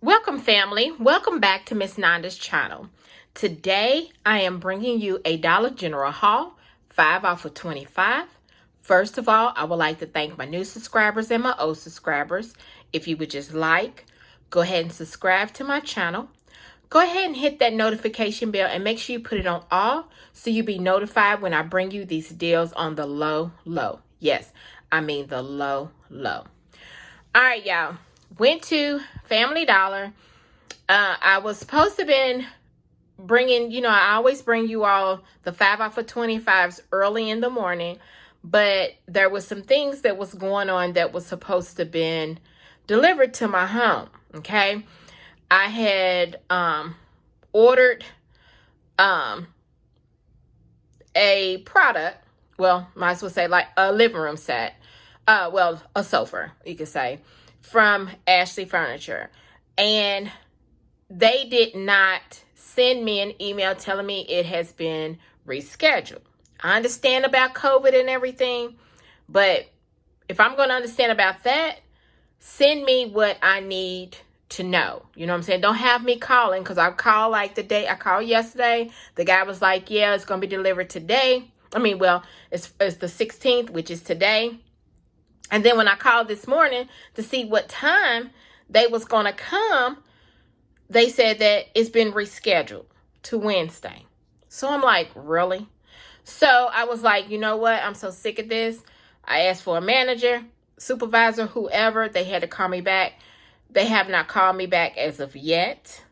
Welcome, family. Welcome back to Miss Nanda's channel. Today, I am bringing you a Dollar General haul, 5 off of 25. First of all, I would like to thank my new subscribers and my old subscribers. If you would just go ahead and subscribe to my channel. Go ahead and hit that notification bell and make sure you put it on all so you'll be notified when I bring you these deals on the low. Yes, I mean the low. All right, y'all. Went to Family Dollar. I was supposed to have been bringing, I always bring you all the 5 off of 25s early in the morning, but there was some things that was going on that was supposed to have been delivered to my home, okay? I had ordered a product, well, might as well say like a living room set, a sofa, you could say, from Ashley Furniture, and they did not send me an email telling me it has been rescheduled. I understand about COVID and everything, but if I'm going to understand about that, send me what I need to know. You know what I'm saying? Don't have me calling, because I called like I called yesterday. The guy was like, yeah, it's going to be delivered today. It's the 16th, which is today. And then when I called this morning to see what time they was going to come, they said that it's been rescheduled to Wednesday. So I'm like, really? So I was like, you know what? I'm so sick of this. I asked for a manager, supervisor, whoever. They had to call me back. They have not called me back as of yet.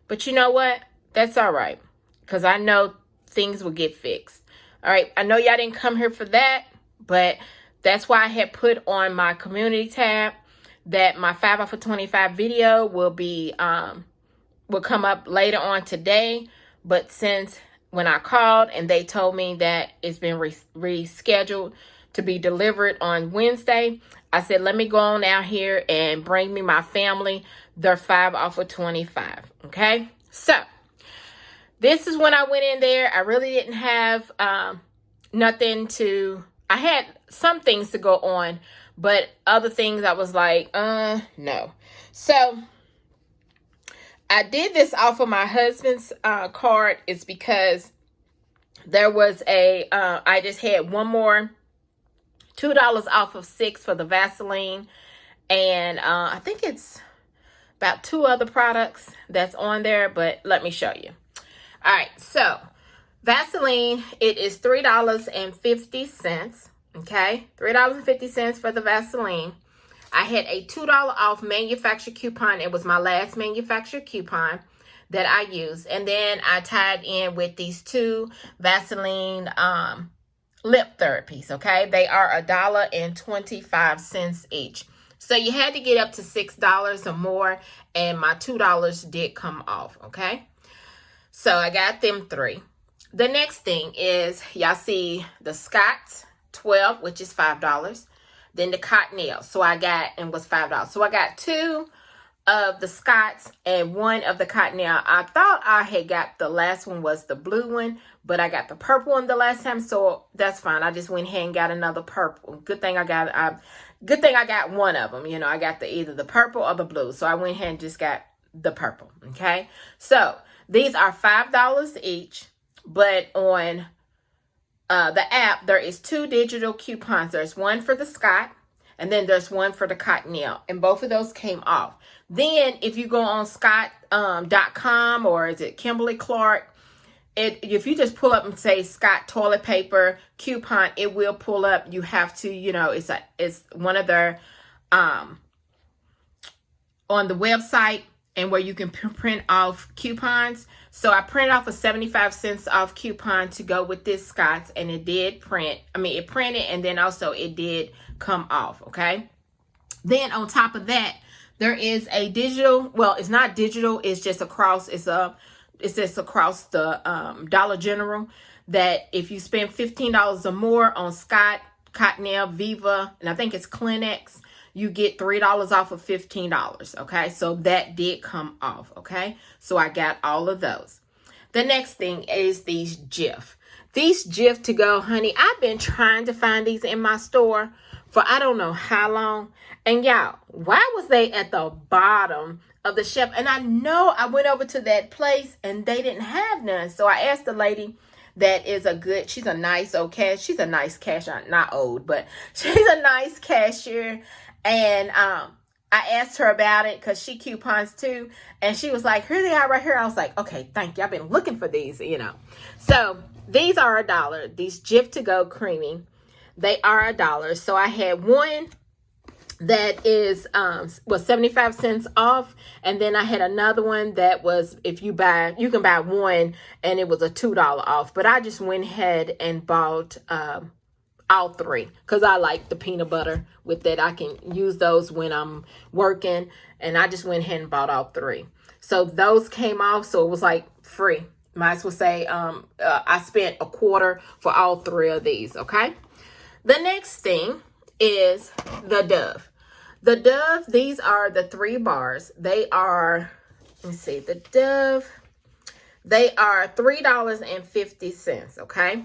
But you know what? That's all right, because I know things will get fixed. All right. I know y'all didn't come here for that, but that's why I had put on my community tab that my 5 off of 25 video will come up later on today. But since when I called and they told me that it's been rescheduled to be delivered on Wednesday, I said, let me go on out here and bring me my family their 5 off of 25. Okay. So this is when I went in there. I really didn't have I had some things to go on, but other things I was like, no. So I did this off of my husband's card. It's because there was I just had one more $2 off of 6 for the Vaseline. And I think it's about 2 other products that's on there, but let me show you. All right, so Vaseline, it is $3.50, okay? $3.50 for the Vaseline. I had a $2 off manufacturer coupon. It was my last manufacturer coupon that I used. And then I tied in with these 2 Vaseline lip therapies, okay? They are $1.25 each. So you had to get up to $6 or more, and my $2 did come off, okay? So I got them 3. The next thing is, y'all see the Scott's 12, which is $5. Then the Cottonelle. So I got, and was $5. So I got 2 of the Scott's and 1 of the Cottonelle. I thought I had got the last one was the blue one, but I got the purple one the last time, so that's fine. I just went ahead and got another purple. Good thing I got one of them. I got either the purple or the blue. So I went ahead and just got the purple. Okay. So these are $5 each. But on the app, there is 2 digital coupons. There's one for the Scott, and then there's one for the Cottonelle. And both of those came off. Then if you go on Scott.com or is it Kimberly Clark, if you just pull up and say Scott toilet paper coupon, it will pull up. You have to, it's one of their on the website, and where you can print off coupons. So I printed off a 75 cents off coupon to go with this Scott's, and it did print. It printed, and then also it did come off, okay? Then on top of that, there is a digital, well, it's not digital, it's just across, it's just across the Dollar General, that if you spend $15 or more on Scott, Cottonelle, Viva, and I think it's Kleenex, you get $3 off of $15, okay? So that did come off, okay? So I got all of those. The next thing is these Jif. These Jif to go, honey, I've been trying to find these in my store for I don't know how long. And y'all, why was they at the bottom of the shelf? And I know I went over to that place and they didn't have none. So I asked the lady that is she's a nice old she's a nice cashier, not old, but she's a nice cashier. And I asked her about it because she coupons too. And she was like, here they are right here. I was like, okay, thank you. I've been looking for these, you know. So these are $1. These Jif to Go Creamy. They are $1. So I had one that is was 75 cents off, and then I had another one that was, if you can buy one, and it was a $2 off. But I just went ahead and bought all three because I like the peanut butter with that. I can use those when I'm working, and I just went ahead and bought all three. So those came off, so it was like free. Might as well say I spent $0.25 for all three of these. Okay, the next thing is the Dove. The Dove, these are the 3 bars. They are, let's see, the Dove, they are $3.50, okay?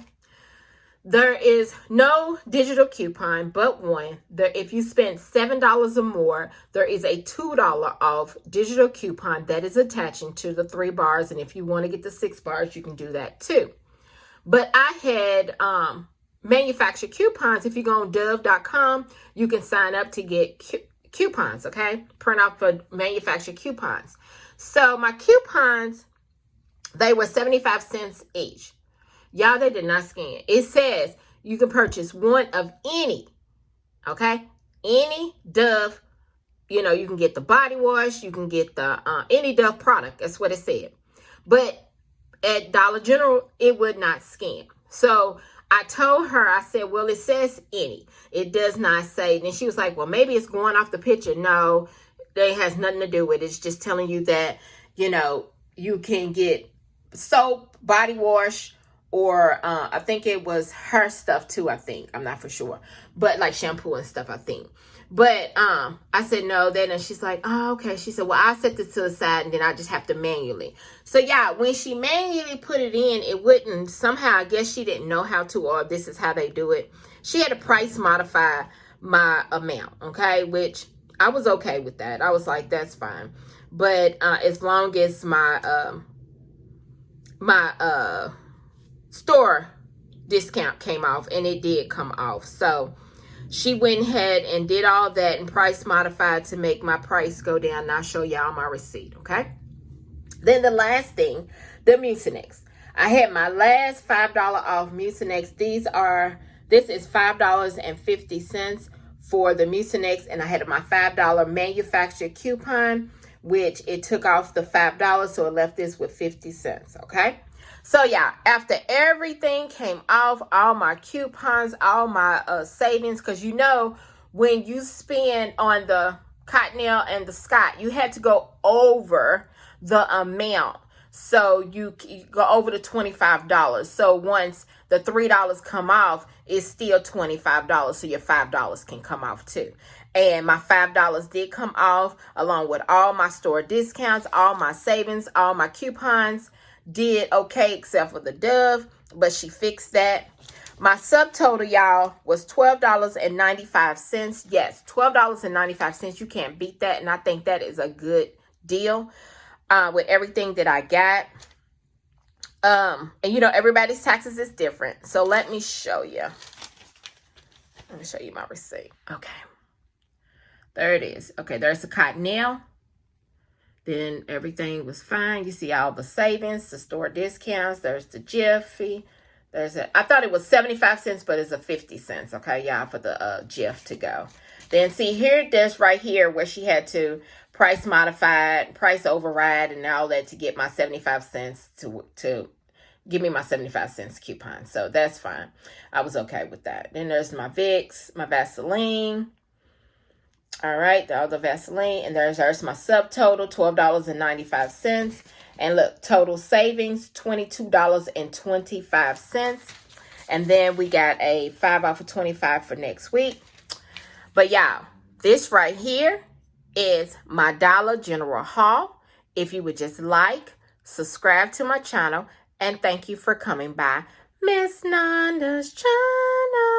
There is no digital coupon but one. If you spend $7 or more, there is a $2 off digital coupon that is attaching to the 3 bars. And if you want to get the 6 bars, you can do that too. But I had manufacturer coupons. If you go on dove.com, you can sign up to get coupons, okay? Print out for manufacturer coupons. So my coupons, they were 75 cents each. Y'all, they did not scan. It says you can purchase one of any, okay? Any Dove, you know, you can get the body wash, you can get the any Dove product. That's what it said. But at Dollar General, it would not scan. So I told her, I said, well, it says any. It does not say. And she was like, well, maybe it's going off the picture. No, it has nothing to do with it. It's just telling you that, you know, you can get soap, body wash, or I think it was her stuff too, I think. I'm not for sure. But like shampoo and stuff, I think. But I said no then, and she's like, oh, okay. She said, well, I'll set this to the side and then I just have to manually. So yeah, when she manually put it in, it wouldn't, somehow, I guess she didn't know how to, or this is how they do it. She had to price modify my amount, okay? Which I was okay with that. I was like, that's fine. But as long as my store discount came off, and it did come off. So she went ahead and did all that and price modified to make my price go down. And I'll show y'all my receipt, okay? Then the last thing, the Mucinex. I had my last $5 off Mucinex. This is $5.50 for the Mucinex, and I had my $5 manufacturer coupon, which it took off the $5, so it left this with 50 cents, okay? So yeah, after everything came off, all my coupons, all my savings, because you know, when you spend on the Cottonelle and the Scott, you had to go over the amount. So you go over the $25. So once the $3 come off, it's still $25. So your $5 can come off too. And my $5 did come off along with all my store discounts, all my savings, all my coupons. Did okay except for the Dove, but she fixed that. My subtotal, y'all, was $12.95. Yes, $12.95. You can't beat that, and I think that is a good deal with everything that I got. And you know, everybody's taxes is different. So let me show you. Let me show you my receipt. Okay. There it is. Okay, there's the Cottonelle. Then everything was fine. You see all the savings, the store discounts. There's the Jiffy. I thought it was 75 cents, but it's a 50 cents. Okay, y'all, for the Jif to go. Then see here, there's right here where she had to price modify, price override, and all that to get my 75 cents to give me my 75 cents coupon. So that's fine. I was okay with that. Then there's my Vicks, my Vaseline. All right, all the Vaseline, and there's my subtotal, $12.95. And look, total savings, $22.25. And then we got a 5 off of 25 for next week. But y'all, this right here is my Dollar General haul. If you would just like, subscribe to my channel, and thank you for coming by Miss Nanda's channel.